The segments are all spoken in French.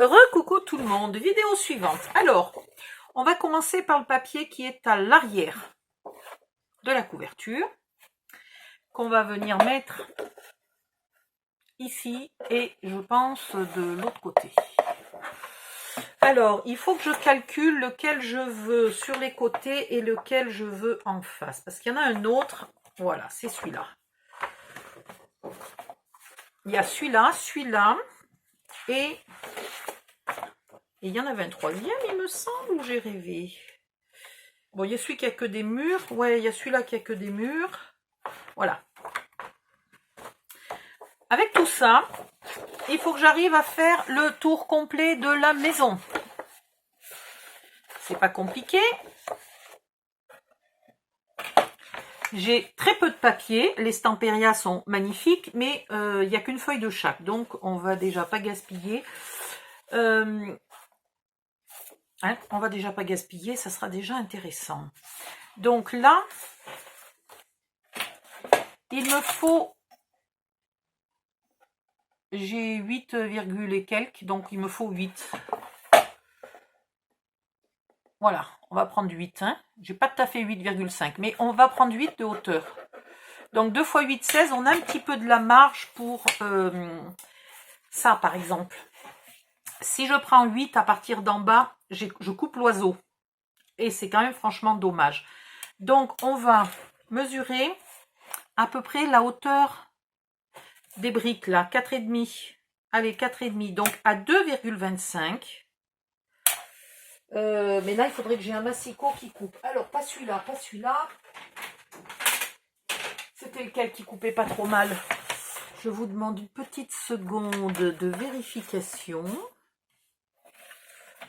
Recoucou tout le monde, vidéo suivante. Alors, on va commencer par le papier qui est à l'arrière de la couverture, qu'on va venir mettre ici et je pense de l'autre côté. Alors, il faut que je calcule lequel je veux sur les côtés et lequel je veux en face, parce qu'il y en a un autre, voilà, c'est celui-là. Il y a celui-là, celui-là, et il y en avait un troisième, il me semble, ou j'ai rêvé. Bon, il y a celui qui a que des murs. Ouais, il y a celui-là qui a que des murs. Voilà. Avec tout ça, il faut que j'arrive à faire le tour complet de la maison. C'est pas compliqué. J'ai très peu de papier. Les Stamperia sont magnifiques, mais il n'y a qu'une feuille de chaque. Donc, on va déjà pas gaspiller. On va déjà pas gaspiller, ça sera déjà intéressant. Donc là, il me faut... J'ai 8, et quelques, donc il me faut 8. Voilà, on va prendre 8. Hein. J'ai pas tout à fait 8,5, mais on va prendre 8 de hauteur. Donc 2 fois 8, 16, on a un petit peu de la marge pour ça, par exemple. Si je prends 8 à partir d'en bas, je coupe l'oiseau. Et c'est quand même franchement dommage. Donc on va mesurer à peu près la hauteur des briques là, 4,5. Allez, 4,5, donc à 2,25. Mais là, il faudrait que j'ai un massicot qui coupe. Alors, pas celui-là, pas celui-là. C'était lequel qui coupait pas trop mal? Je vous demande une petite seconde de vérification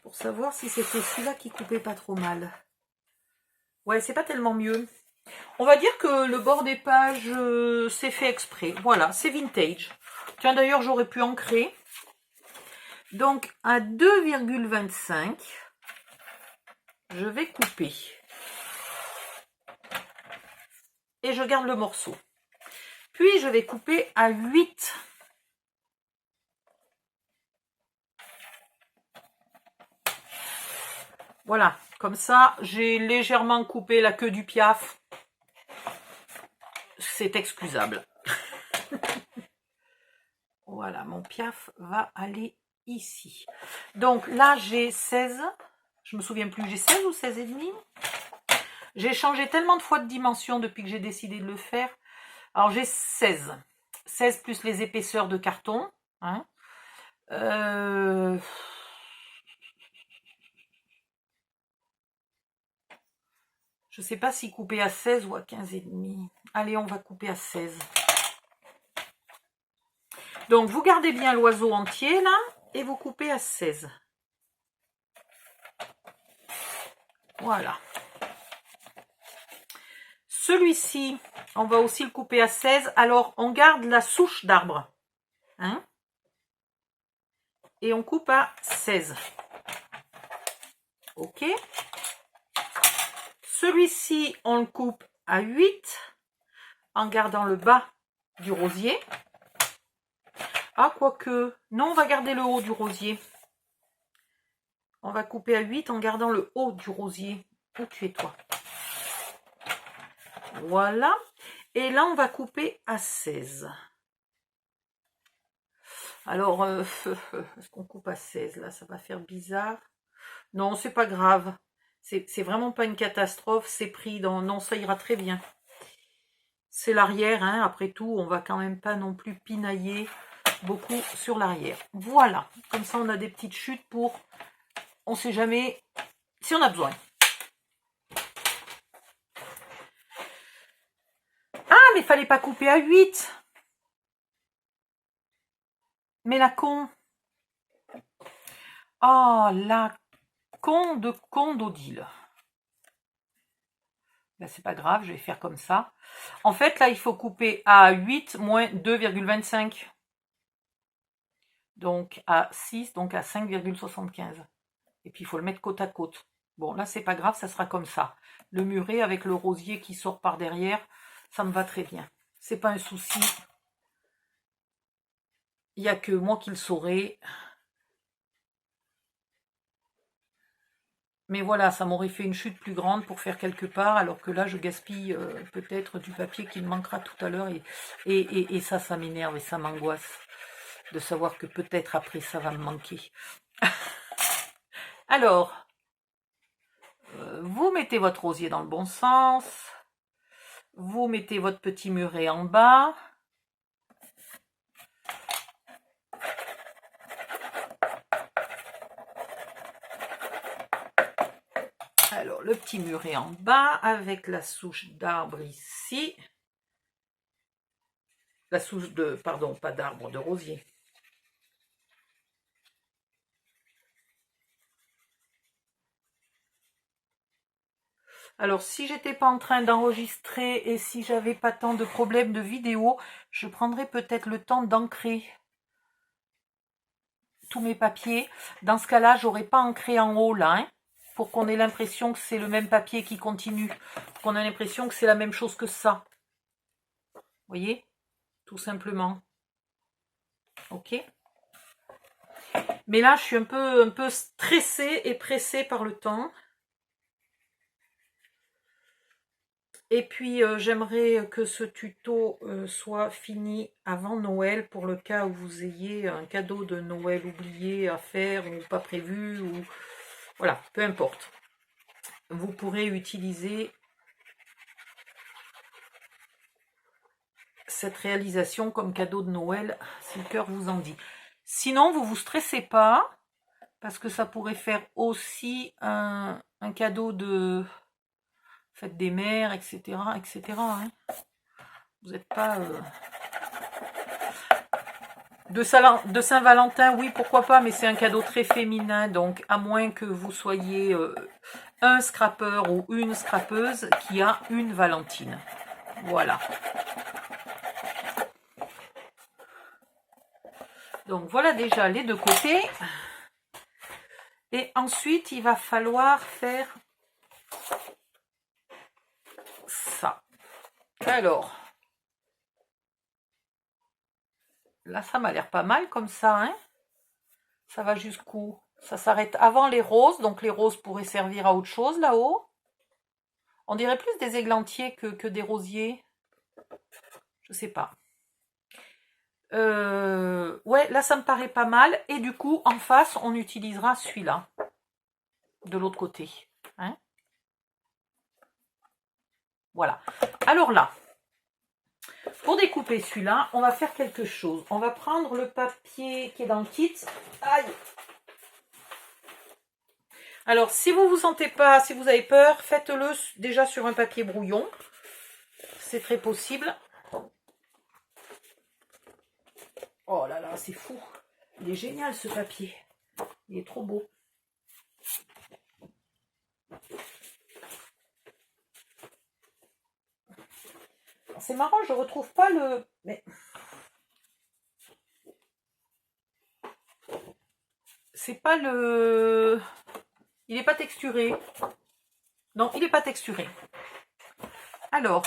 pour savoir si c'était celui-là qui coupait pas trop mal. Ouais, c'est pas tellement mieux. On va dire que le bord des pages, c'est fait exprès. Voilà, c'est vintage. Tiens, d'ailleurs, j'aurais pu ancrer. Donc, à 2,25, je vais couper. Et je garde le morceau. Puis, je vais couper à 8. Voilà, comme ça, j'ai légèrement coupé la queue du piaf. C'est excusable. Voilà, mon piaf va aller ici. Donc là, j'ai 16. Je me souviens plus, j'ai 16 ou 16 et demi. J'ai changé tellement de fois de dimension depuis que j'ai décidé de le faire. Alors, j'ai 16. 16 plus les épaisseurs de carton. Hein. Je ne sais pas si couper à 16 ou à 15 et demi. Allez, on va couper à 16. Donc, vous gardez bien l'oiseau entier, là, et vous coupez à 16. Voilà. Celui-ci, on va aussi le couper à 16. Alors, on garde la souche d'arbre. Hein? Et on coupe à 16. Ok. Celui-ci, on le coupe à 8 en gardant le bas du rosier. Ah, quoique, non, on va garder le haut du rosier. On va couper à 8 en gardant le haut du rosier. Où tu es, toi? Voilà. Et là, on va couper à 16. Alors, est-ce qu'on coupe à 16? Là, ça va faire bizarre. Non, c'est pas grave. C'est vraiment pas une catastrophe. C'est pris dans... Non, ça ira très bien. C'est l'arrière, hein. Après tout, on va quand même pas non plus pinailler beaucoup sur l'arrière. Voilà. Comme ça, on a des petites chutes pour... On sait jamais si on a besoin. Ah, mais il fallait pas couper à 8. Mais la con. Oh, la con de Condodile. Ben, c'est pas grave, je vais faire comme ça. En fait, là, il faut couper à 8 moins 2,25. Donc, à 6, donc à 5,75. Et puis, il faut le mettre côte à côte. Bon, là, c'est pas grave, ça sera comme ça. Le muret avec le rosier qui sort par derrière, ça me va très bien. C'est pas un souci. Il n'y a que moi qui le saurai. Mais voilà, ça m'aurait fait une chute plus grande pour faire quelque part, alors que là, je gaspille peut-être du papier qui me manquera tout à l'heure. Et ça m'énerve et ça m'angoisse de savoir que peut-être après, ça va me manquer. Alors, vous mettez votre rosier dans le bon sens. Vous mettez votre petit muret en bas. Alors, le petit muret en bas avec la souche d'arbre ici. La souche de, pardon, pas d'arbre, de rosier. Alors, si j'étais pas en train d'enregistrer et si j'avais pas tant de problèmes de vidéo, je prendrais peut-être le temps d'ancrer tous mes papiers. Dans ce cas-là, j'aurais pas ancré en haut là, hein, pour qu'on ait l'impression que c'est le même papier qui continue, qu'on ait l'impression que c'est la même chose que ça. Vous voyez? Tout simplement. Ok? Mais là, je suis un peu stressée et pressée par le temps. Et puis, j'aimerais que ce tuto soit fini avant Noël, pour le cas où vous ayez un cadeau de Noël oublié à faire ou pas prévu, ou voilà, peu importe. Vous pourrez utiliser cette réalisation comme cadeau de Noël, si le cœur vous en dit. Sinon, vous vous stressez pas, parce que ça pourrait faire aussi un cadeau de fête des mères, etc. etc. Hein. Vous n'êtes pas... De Saint-Valentin, oui, pourquoi pas, mais c'est un cadeau très féminin, donc à moins que vous soyez un scrappeur ou une scrappeuse qui a une Valentine. Voilà. Donc voilà déjà les deux côtés. Et ensuite, il va falloir faire ça. Alors, là, ça m'a l'air pas mal comme ça, hein. Ça va jusqu'où? Ça s'arrête avant les roses, donc les roses pourraient servir à autre chose là-haut. On dirait plus des églantiers que des rosiers. Je sais pas. Ouais, là ça me paraît pas mal. Et du coup, en face, on utilisera celui-là. De l'autre côté. Hein, voilà. Alors là, pour découper celui-là, on va faire quelque chose. On va prendre le papier qui est dans le kit. Aïe! Alors, si vous vous sentez pas, si vous avez peur, faites-le déjà sur un papier brouillon. C'est très possible. Oh là là, c'est fou. Il est génial ce papier. Il est trop beau. C'est marrant, je retrouve pas le... Mais... c'est pas le... Il n'est pas texturé. Non, il n'est pas texturé. Alors,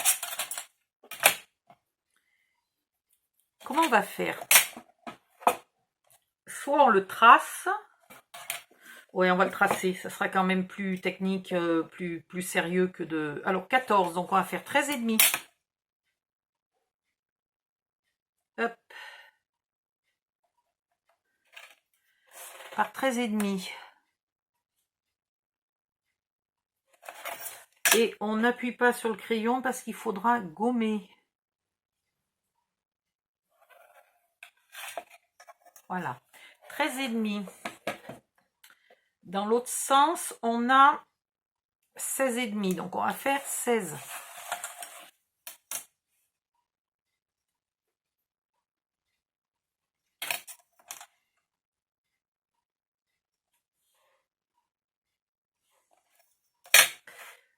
comment on va faire? Soit on le trace. Ouais, on va le tracer. Ça sera quand même plus technique, plus sérieux que de... Alors, 14. Donc, on va faire 13,5. Hop. Par 13,5. Et on n'appuie pas sur le crayon parce qu'il faudra gommer. Voilà. 13,5. Dans l'autre sens, on a 16,5. Donc, on va faire 16.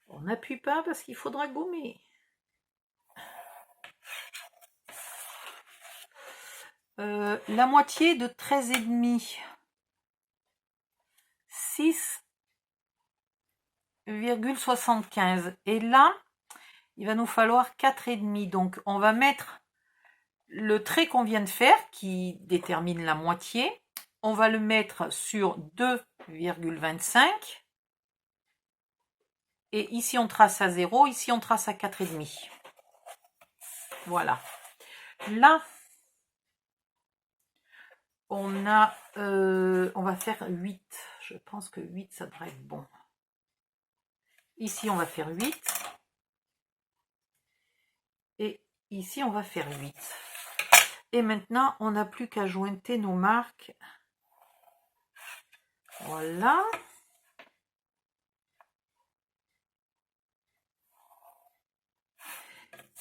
On n'appuie pas parce qu'il faudra gommer. La moitié de 13,5. 6,75. Et là, il va nous falloir 4,5. Donc, on va mettre le trait qu'on vient de faire, qui détermine la moitié. On va le mettre sur 2,25. Et ici, on trace à 0. Ici, on trace à 4,5. Voilà. Là, on va faire 8. Je pense que 8, ça devrait être bon. Ici, on va faire 8. Et ici, on va faire 8. Et maintenant, on n'a plus qu'à jointer nos marques. Voilà.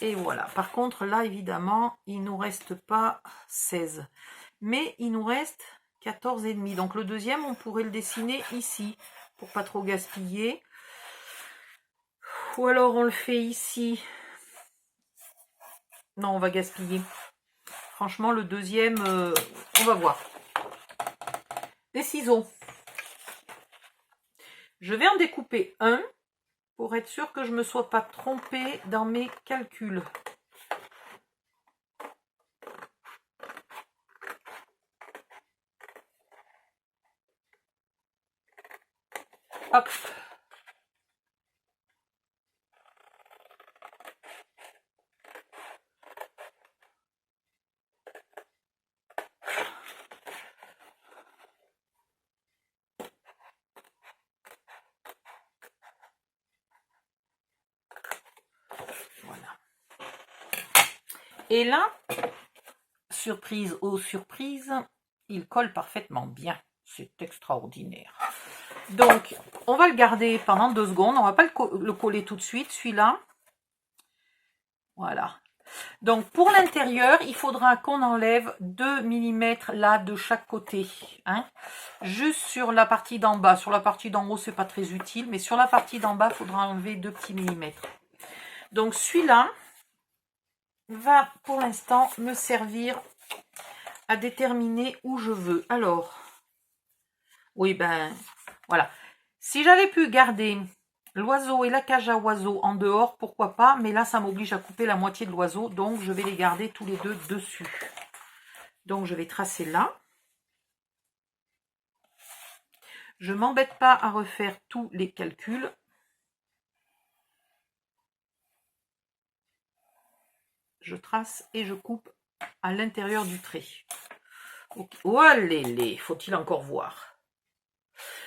Et voilà. Par contre, là, évidemment, il ne nous reste pas 16. Mais il nous reste 14,5. Donc, le deuxième, on pourrait le dessiner ici, pour pas trop gaspiller. Ou alors, on le fait ici. Non, on va gaspiller. Franchement, le deuxième, on va voir. Des ciseaux. Je vais en découper un pour être sûr que je ne me sois pas trompée dans mes calculs. Hop. Voilà. Et là, surprise aux surprises, il colle parfaitement bien. C'est extraordinaire. Donc, on va le garder pendant 2 secondes. On ne va pas le coller tout de suite, celui-là. Voilà. Donc, pour l'intérieur, il faudra qu'on enlève 2 mm là de chaque côté. Hein, juste sur la partie d'en bas. Sur la partie d'en haut, c'est pas très utile. Mais sur la partie d'en bas, il faudra enlever 2 petits millimètres. Donc, celui-là va, pour l'instant, me servir à déterminer où je veux. Alors, oui, ben, voilà. Si j'avais pu garder l'oiseau et la cage à oiseaux en dehors, pourquoi pas, mais là, ça m'oblige à couper la moitié de l'oiseau, donc je vais les garder tous les deux dessus. Donc, je vais tracer là. Je ne m'embête pas à refaire tous les calculs. Je trace et je coupe à l'intérieur du trait. Okay. Oh, allez, faut-il encore voir.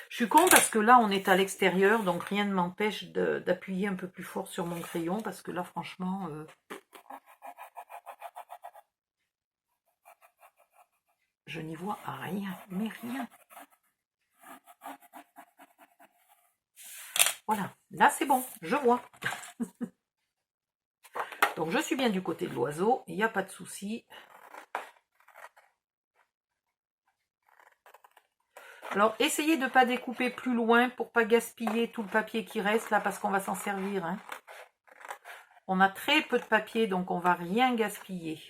Je suis con parce que là, on est à l'extérieur, donc rien ne m'empêche d'appuyer un peu plus fort sur mon crayon, parce que là, franchement... je n'y vois rien, mais rien. Voilà, là c'est bon, je vois. Donc je suis bien du côté de l'oiseau, il n'y a pas de souci. Alors essayez de ne pas découper plus loin pour ne pas gaspiller tout le papier qui reste là, parce qu'on va s'en servir. Hein. On a très peu de papier, donc on ne va rien gaspiller.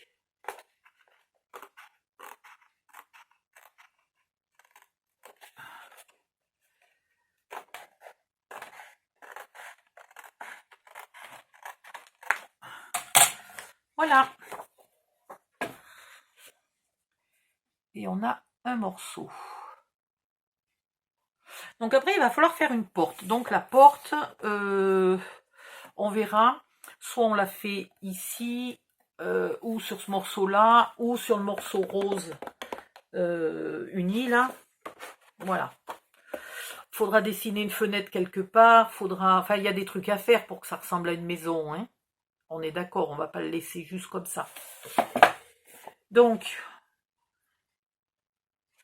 Voilà. Et on a un morceau. Donc après, il va falloir faire une porte. Donc la porte, on verra. Soit on la fait ici, ou sur ce morceau-là, ou sur le morceau rose uni, là. Voilà. Faudra dessiner une fenêtre quelque part. Enfin, il y a des trucs à faire pour que ça ressemble à une maison. Hein. On est d'accord, on ne va pas le laisser juste comme ça. Donc,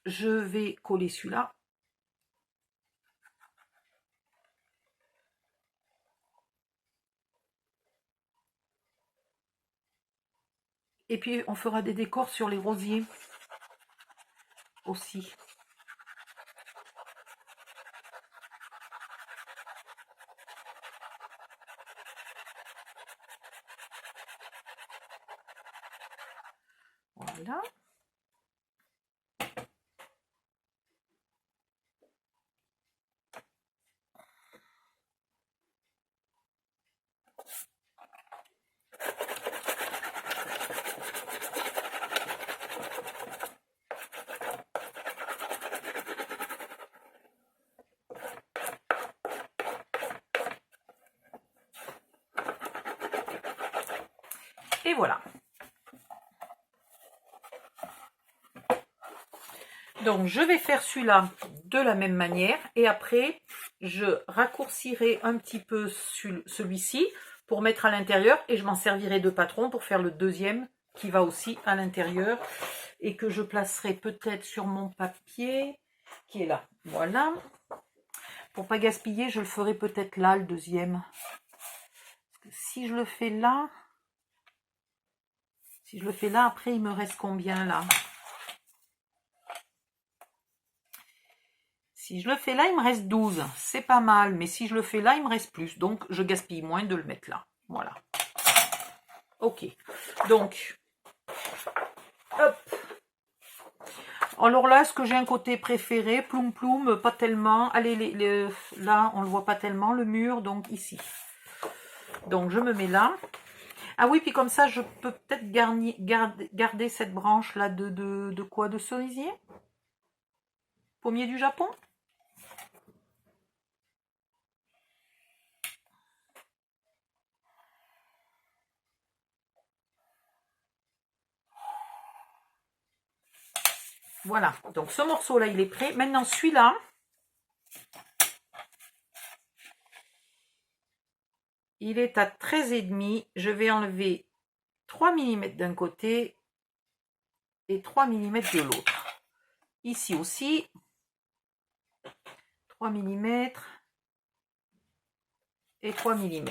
je vais coller celui-là. Et puis, on fera des décors sur les rosiers aussi. Voilà. Et voilà. Donc, je vais faire celui-là de la même manière. Et après, je raccourcirai un petit peu celui-ci pour mettre à l'intérieur. Et je m'en servirai de patron pour faire le deuxième qui va aussi à l'intérieur. Et que je placerai peut-être sur mon papier qui est là. Voilà. Pour pas gaspiller, je le ferai peut-être là, le deuxième. Si je le fais là... Si je le fais là, après, il me reste combien là? Si je le fais là, il me reste 12. C'est pas mal, mais si je le fais là, il me reste plus. Donc, je gaspille moins de le mettre là. Voilà. Ok. Donc, hop. Alors là, est-ce que j'ai un côté préféré? Ploum ploum, pas tellement. Allez, là, on le voit pas tellement, le mur, donc ici. Donc, je me mets là. Ah oui, puis comme ça, je peux peut-être garder cette branche-là de quoi? De cerisier? Pommier du Japon? Voilà, donc ce morceau-là, il est prêt. Maintenant, celui-là, il est à 13,5. Je vais enlever 3 mm d'un côté et 3 mm de l'autre. Ici aussi, 3 mm et 3 mm.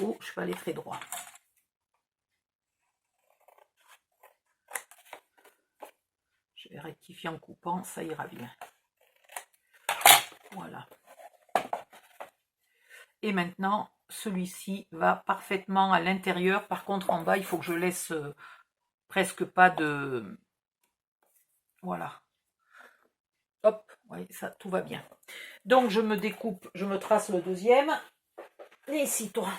Oh, je vais aller très droit. Je vais rectifier en coupant, ça ira bien. Voilà. Et maintenant, celui-ci va parfaitement à l'intérieur. Par contre, en bas, il faut que je laisse presque pas de... Voilà. Hop, oui, ça, tout va bien. Donc, je me découpe, je me trace le deuxième. Et ici, toi.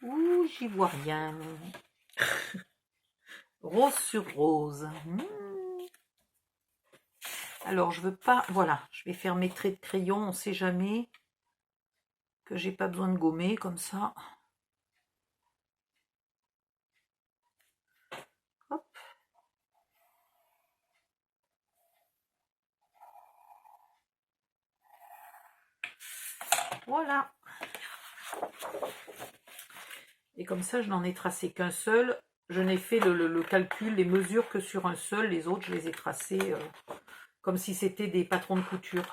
Ouh, j'y vois rien. Rose sur rose. Alors, je veux pas... Voilà, je vais faire mes traits de crayon, on sait jamais que j'ai pas besoin de gommer comme ça. Hop. Voilà. Et comme ça, je n'en ai tracé qu'un seul. Je n'ai fait le calcul, les mesures que sur un seul. Les autres, je les ai tracés comme si c'était des patrons de couture.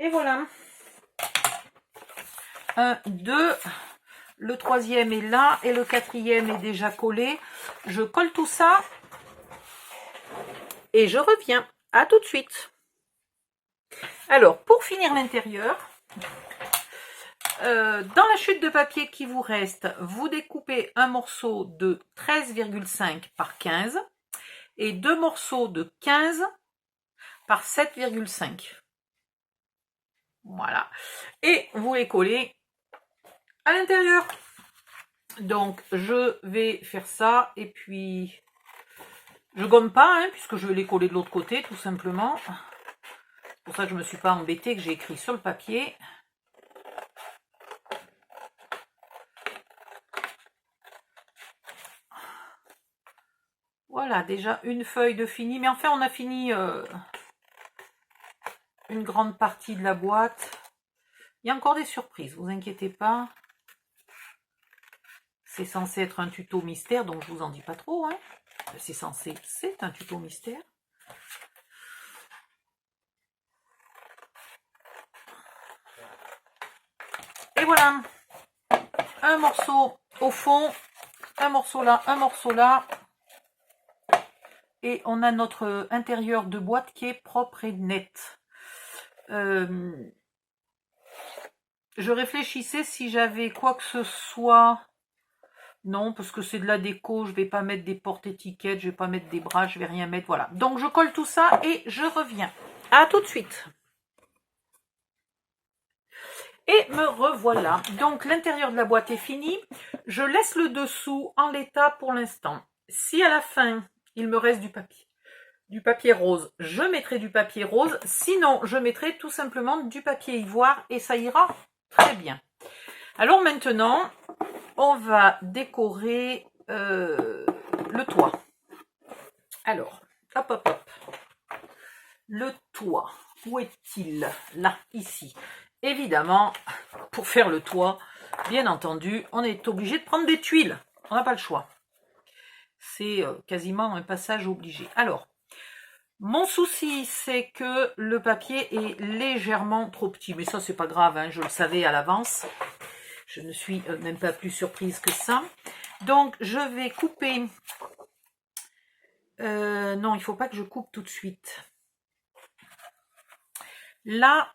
Et voilà. 1, 2... Le troisième est là et le quatrième est déjà collé. Je colle tout ça et je reviens. À tout de suite. Alors, pour finir l'intérieur, dans la chute de papier qui vous reste, vous découpez un morceau de 13,5 par 15 et deux morceaux de 15 par 7,5. Voilà. Et vous les collez à l'intérieur. Donc, je vais faire ça et puis je gomme pas, hein, puisque je vais les coller de l'autre côté, tout simplement. C'est pour ça que je ne me suis pas embêtée, que j'ai écrit sur le papier. Voilà, déjà une feuille de fini. Mais enfin, on a fini une grande partie de la boîte. Il y a encore des surprises, vous inquiétez pas. C'est censé être un tuto mystère, donc je vous en dis pas trop. Hein. C'est un tuto mystère. Et voilà. Un morceau au fond, un morceau là, un morceau là. et on a notre intérieur de boîte qui est propre et net. Je réfléchissais si j'avais quoi que ce soit. Non, parce que c'est de la déco, je vais pas mettre des porte-étiquettes, je vais pas mettre des bras, je vais rien mettre, voilà. Donc je colle tout ça et je reviens. À tout de suite. Et me revoilà. Donc l'intérieur de la boîte est fini. Je laisse le dessous en l'état pour l'instant. Si à la fin, il me reste du papier rose, je mettrai du papier rose. Sinon, je mettrai tout simplement du papier ivoire et ça ira très bien. Alors maintenant, on va décorer le toit. Alors, hop, hop, hop. Le toit, où est-il? Là, ici. Évidemment, pour faire le toit, bien entendu, on est obligé de prendre des tuiles. On n'a pas le choix. C'est quasiment un passage obligé. Alors, mon souci, c'est que le papier est légèrement trop petit. Mais ça, c'est pas grave, hein, je le savais à l'avance. Je ne suis même pas plus surprise que ça. Donc, je vais couper... non, il ne faut pas que je coupe tout de suite. Là,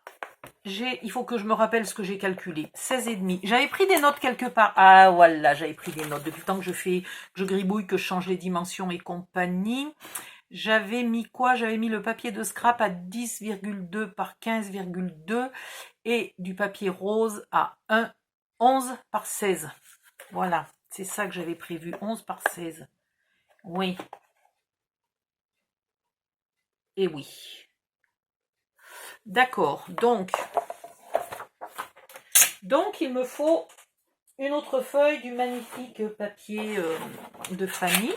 il faut que je me rappelle ce que j'ai calculé. 16,5. J'avais pris des notes quelque part. Ah, voilà, j'avais pris des notes. Depuis le temps que je gribouille, que je change les dimensions et compagnie. J'avais mis quoi? J'avais mis le papier de scrap à 10,2 par 15,2 et du papier rose à 11 par 16. Voilà, c'est ça que j'avais prévu. 11 par 16. Oui. Et oui. D'accord, donc il me faut une autre feuille du magnifique papier de Fanny.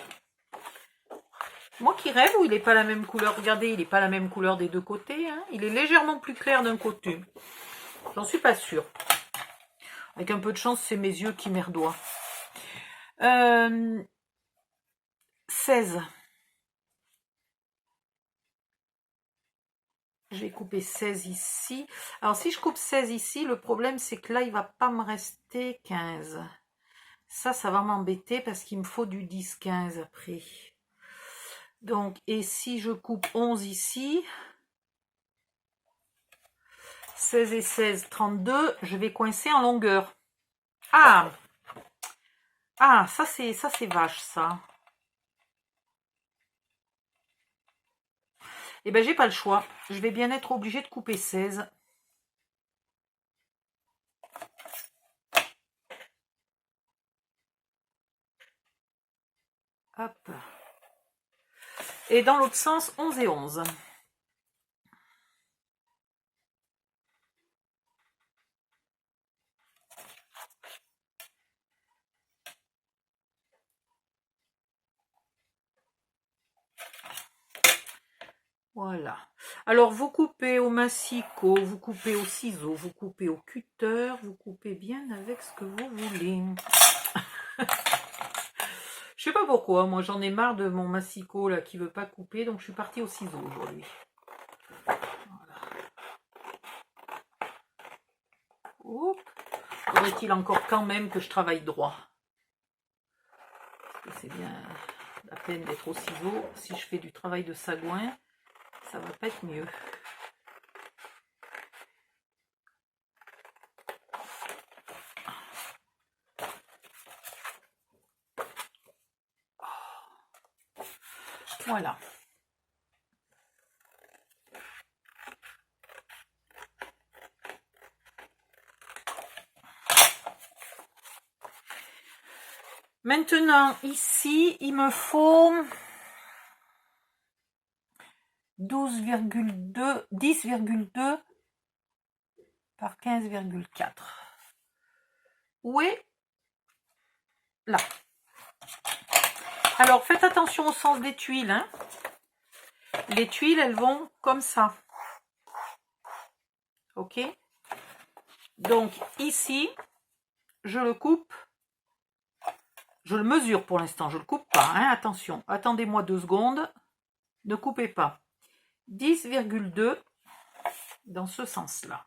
Moi qui rêve, où il n'est pas la même couleur. Regardez, il n'est pas la même couleur des deux côtés. Hein. Il est légèrement plus clair d'un côté. J'en suis pas sûre. Avec un peu de chance, c'est mes yeux qui merdoient. 16. J'ai coupé 16 ici. Alors, si je coupe 16 ici, le problème, c'est que là, il ne va pas me rester 15. Ça va m'embêter parce qu'il me faut du 10-15 après. Donc, et si je coupe 11 ici, 16 et 16, 32, je vais coincer en longueur. Ah! Ah, ça c'est vache, ça. Eh ben, j'ai pas le choix. Je vais bien être obligée de couper 16. Hop. Et dans l'autre sens, 11 et 11. Voilà. Alors, vous coupez au massicot, vous coupez au ciseau, vous coupez au cutter, vous coupez bien avec ce que vous voulez. Je sais pas pourquoi, moi j'en ai marre de mon massicot là qui veut pas couper, donc je suis partie au ciseau aujourd'hui. Voilà. Faudrait-il encore quand même que je travaille droit? C'est bien la peine d'être au ciseau. Si je fais du travail de sagouin, ça va pas être mieux. Voilà. Maintenant, ici, il me faut 12,2, 10,2 par 15,4. Où est? Là. Alors, faites attention au sens des tuiles. Hein. Les tuiles, elles vont comme ça. Ok? Donc, ici, je le coupe. Je le mesure pour l'instant, je ne le coupe pas. Hein. Attention, attendez-moi 2 secondes. Ne coupez pas. 10,2 dans ce sens-là.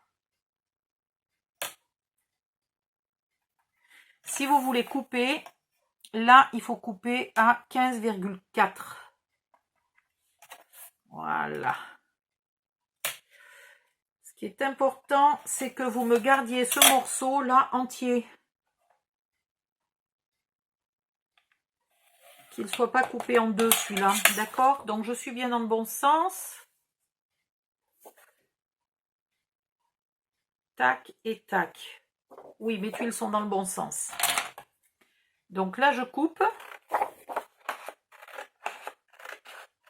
Si vous voulez couper, là, il faut couper à 15,4. Voilà. Ce qui est important, c'est que vous me gardiez ce morceau là entier. Qu'il ne soit pas coupé en deux celui-là. D'accord? Donc je suis bien dans le bon sens. Tac et tac. Oui, mes tuiles sont dans le bon sens. Donc là, je coupe.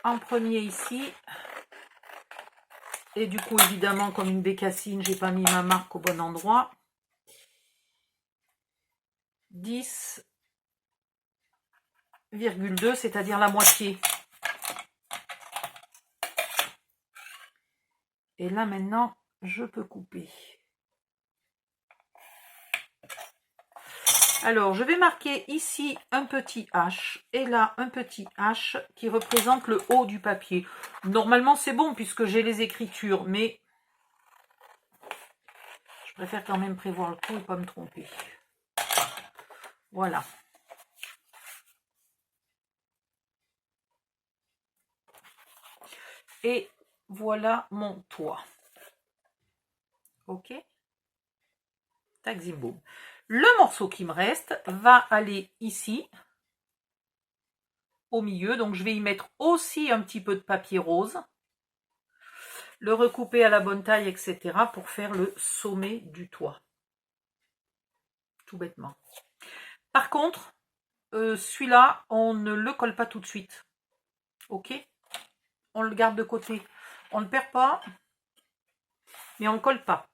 En premier ici. Et du coup, évidemment, comme une bécassine, j'ai pas mis ma marque au bon endroit. 10,2, c'est-à-dire la moitié. Et là, maintenant, je peux couper. Alors, je vais marquer ici un petit H et là un petit H qui représente le haut du papier. Normalement, c'est bon puisque j'ai les écritures, mais je préfère quand même prévoir le coup et pas me tromper. Voilà. Et voilà mon toit. Ok? Tac, zim, boum. Le morceau qui me reste va aller ici, au milieu. Donc, je vais y mettre aussi un petit peu de papier rose. Le recouper à la bonne taille, etc. pour faire le sommet du toit. Tout bêtement. Par contre, celui-là, on ne le colle pas tout de suite. Ok? On le garde de côté. On ne le perd pas, mais on ne le colle pas.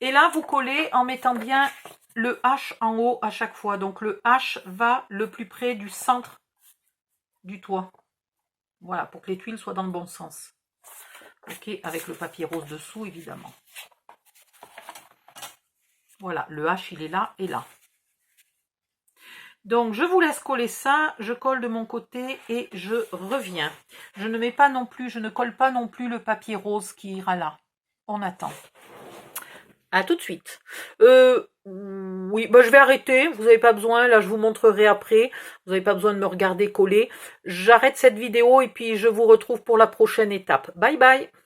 Et là, vous collez en mettant bien le H en haut à chaque fois. Donc, le H va le plus près du centre du toit. Voilà, pour que les tuiles soient dans le bon sens. Ok, avec le papier rose dessous, évidemment. Voilà, le H, il est là et là. Donc, je vous laisse coller ça. Je colle de mon côté et je reviens. Je ne mets pas non plus, je ne colle pas non plus le papier rose qui ira là. On attend. À tout de suite. Oui, bah, je vais arrêter. Vous n'avez pas besoin. Là, je vous montrerai après. Vous n'avez pas besoin de me regarder coller. J'arrête cette vidéo et puis je vous retrouve pour la prochaine étape. Bye bye.